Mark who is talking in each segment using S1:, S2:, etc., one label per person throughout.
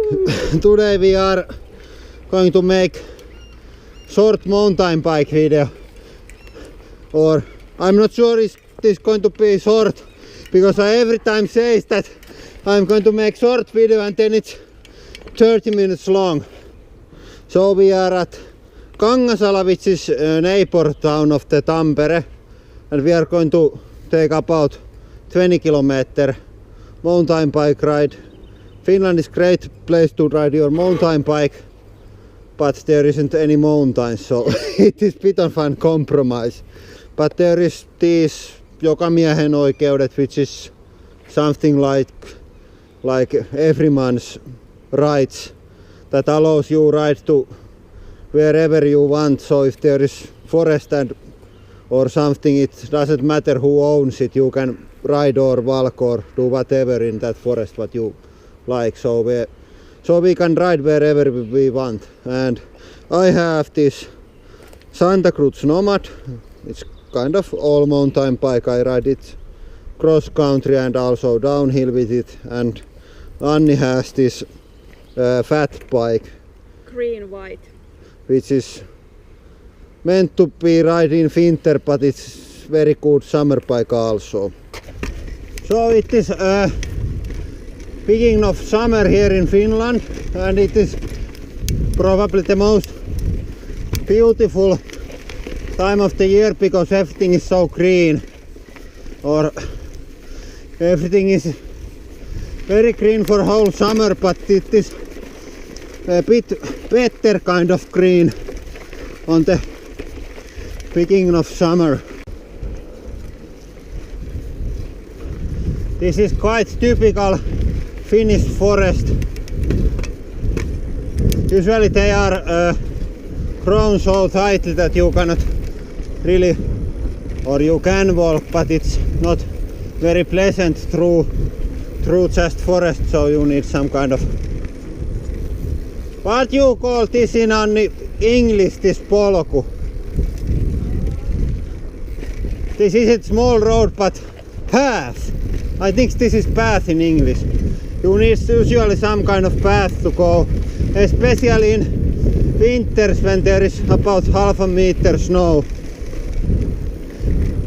S1: Today we are going to make short mountain bike video, or I'm not sure if this is going to be short because I every time say that I'm going to make short video and then it's 30 minutes long. So we are at Kangasala, which is a neighbor town of the Tampere, and we are going to take about 20 kilometer mountain bike ride. Finland is a great place to ride your mountain bike, but there isn't any mountains, so it is a bit of a compromise. But there is these jokamiehen oikeudet, which is something like everyone's rights that allows you ride to wherever you want. So if there is forest or something, it doesn't matter who owns it, you can ride or walk or do whatever in that forest what you like. So we can ride wherever we want. And I have this Santa Cruz Nomad. It's kind of all mountain bike. I ride it cross country and also downhill with it. And Anni has this fat bike,
S2: green white, which
S1: is meant to be ride in winter, but it's very good summer bike also. So it is beginning of summer here in Finland, and it is probably the most beautiful time of the year because everything is so green, or everything is very green for whole summer, but it is a bit better kind of green on the beginning of summer. This is quite typical Finnish forest. Usually they are grown so tightly that you cannot really, or you can walk, but it's not very pleasant through just forest, so you need some kind of, what you call this in English, this polku. This isn't small road but path. I think this is path in English. You need usually some kind of path to go, especially in winters when there is about half a meter snow.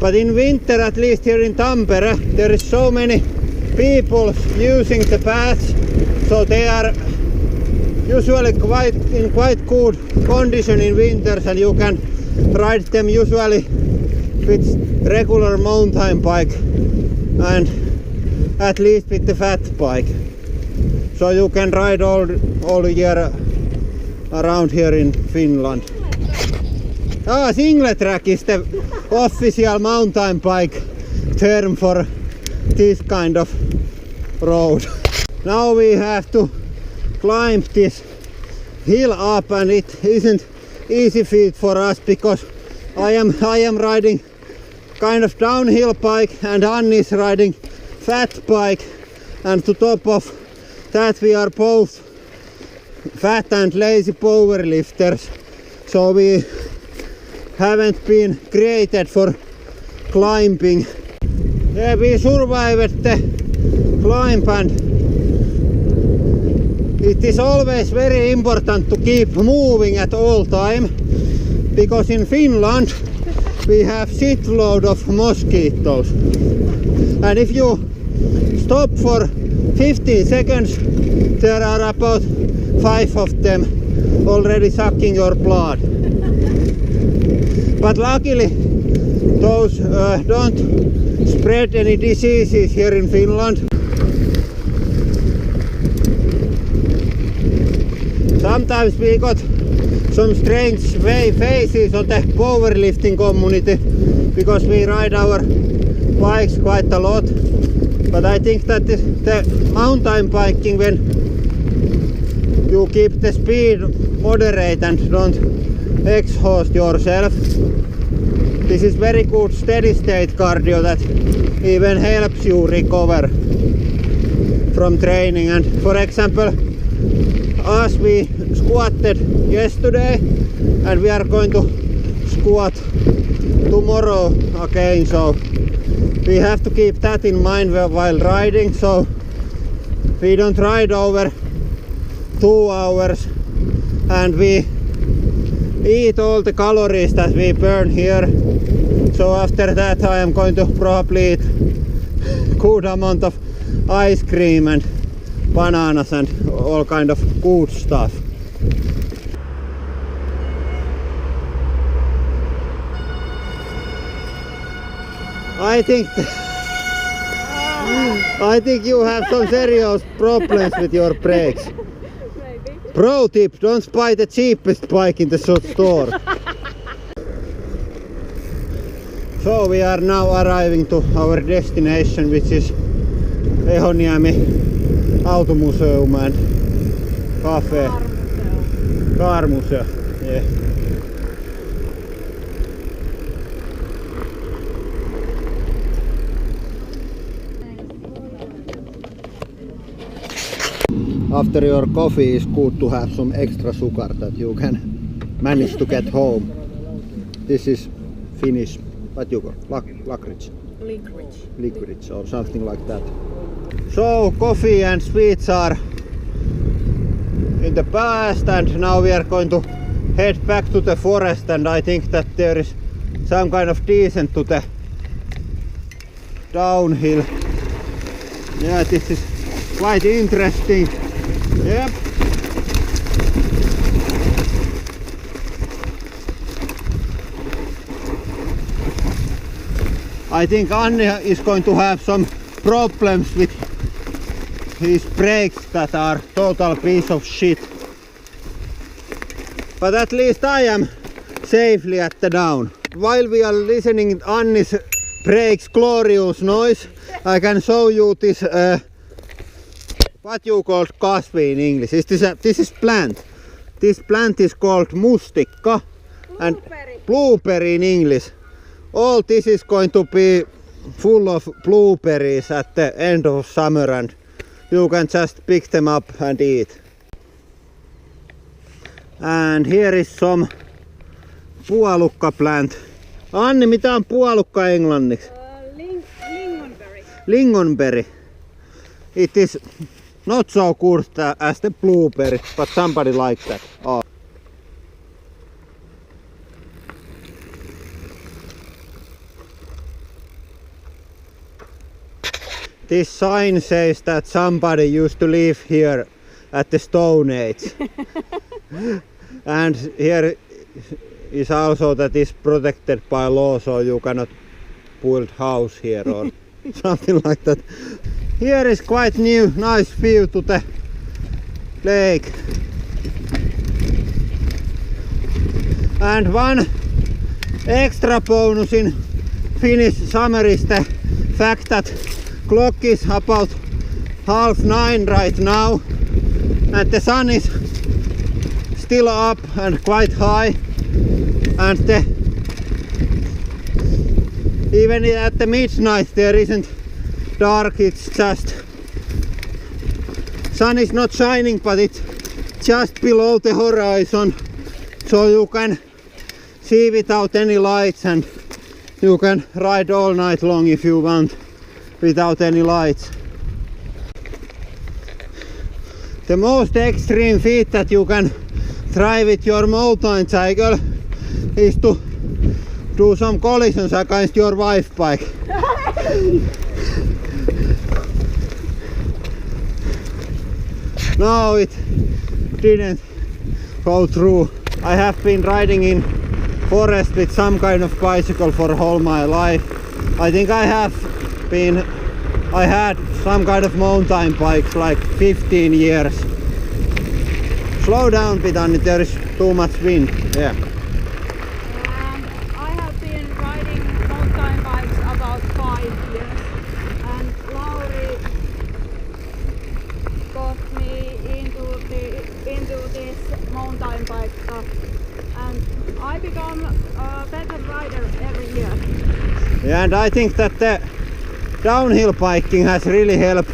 S1: But in winter, at least here in Tampere, there is so many people using the paths, so they are usually in quite good condition in winters, and you can ride them usually with regular mountain bike and at least with the fat bike. So you can ride all year around here in Finland. Single track is the official mountain bike term for this kind of road. Now we have to climb this hill up, and it isn't easy feat for us because I am riding kind of downhill bike and Anni is riding fat bike, and to top of that we are both fat and lazy powerlifters, so we haven't been created for climbing. Yeah, we survived the climb, and it is always very important to keep moving at all time, because in Finland we have shitload of mosquitoes, and if you stop for 15 seconds there are about 5 of them already sucking your blood. But luckily those don't spread any diseases here in Finland. Sometimes we got some strange faces on the powerlifting community because we ride our bikes quite a lot. But I think that the mountain biking, when you keep the speed moderate and don't exhaust yourself, this is very good steady state cardio that even helps you recover from training. And for example, as we squatted yesterday and we are going to squat tomorrow again, so we have to keep that in mind while riding, so we don't ride over 2 hours and we eat all the calories that we burn here. So after that I am going to probably eat good amount of ice cream and bananas and all kind of good stuff. I think you have some serious problems with your brakes.
S2: Maybe.
S1: Pro tip, don't buy the cheapest bike in the store. So we are now arriving to our destination, which is Ehoniemi Automuseum and Cafe. Car Museo. Yeah. After your coffee, it's good to have some extra sugar that you can manage to get home. This is Finnish, what you call licorice? Licorice or something like that. So coffee and sweets are in the past, and now we are going to head back to the forest, and I think that there is some kind of descent to the downhill. Yeah, this is quite interesting. Yep. I think Anne is going to have some problems with his brakes that are total piece of shit. But at least I am safely at the down. While we are listening to Anne's brakes glorious noise, I can show you this what you call kasvi in English. This is plant. This plant is called mustikka and blueberry in English. All this is going to be full of blueberries at the end of summer, and you can just pick them up and eat. And here is some puolukka plant. Anni, mitä on puolukka englanniksi?
S2: Lingonberry.
S1: Lingonberry. It is not so good as the blueberry, but somebody likes that. Oh. This sign says that somebody used to live here at the Stone Age. And here is also that is protected by law, so you cannot build house here or something like that. Here is quite nice view to the lake. And one extra bonus in Finnish summer is the fact that clock is about 9:30 right now, and the sun is still up and quite high, and even at the midnight there isn't dark. It's just sun is not shining, but it's just below the horizon, so you can see without any lights, and you can ride all night long if you want without any lights. The most extreme feat that you can try with your motorcycle is to do some collisions against your wife's bike. No, it didn't go through. I have been riding in forest with some kind of bicycle for all my life. I think I had some kind of mountain bikes like 15 years. Slow down, Pitani, there is too much wind. Yeah.
S2: I have been riding mountain bikes about 5 years, and Lauri got me into this mountain bike stuff, and I become a better rider every year.
S1: Yeah, and I think that the downhill biking has really helped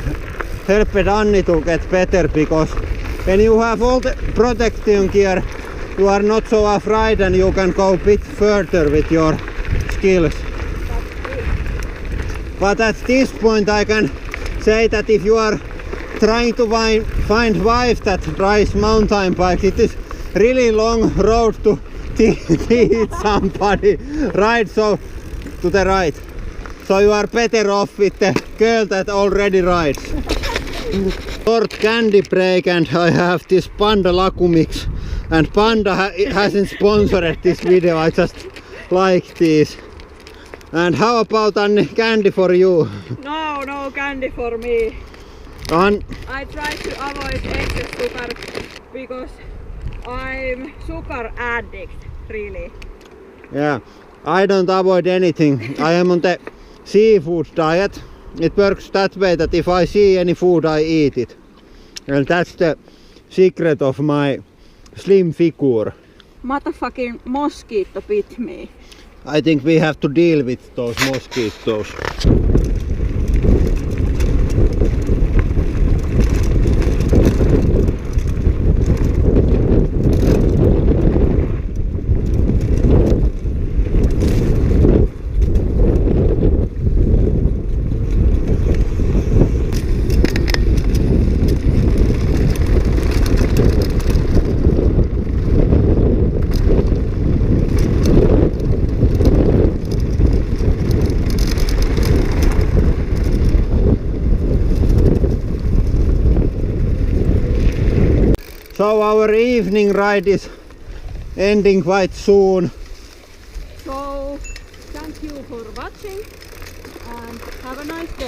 S1: Anni to get better, because when you have all the protection gear, you are not so afraid and you can go a bit further with your skills. But at this point I can say that if you are trying to find wife that rides mountain bike. It is really long road to teach somebody ride so to the right. So you are better off with the girl that already rides. Short candy break and I have this Panda Laku mix. And Panda hasn't sponsored this video, I just like this. And how about a candy for you?
S2: No candy for me. I try to avoid excess sugar because I'm sugar addict, really.
S1: Yeah, I don't avoid anything. I am on the seafood diet. It works that way that if I see any food, I eat it. And that's the secret of my slim figure.
S2: Motherfucking mosquito bit me.
S1: I think we have to deal with those mosquitoes. So our evening ride is ending quite soon.
S2: So thank you for watching and have a nice day.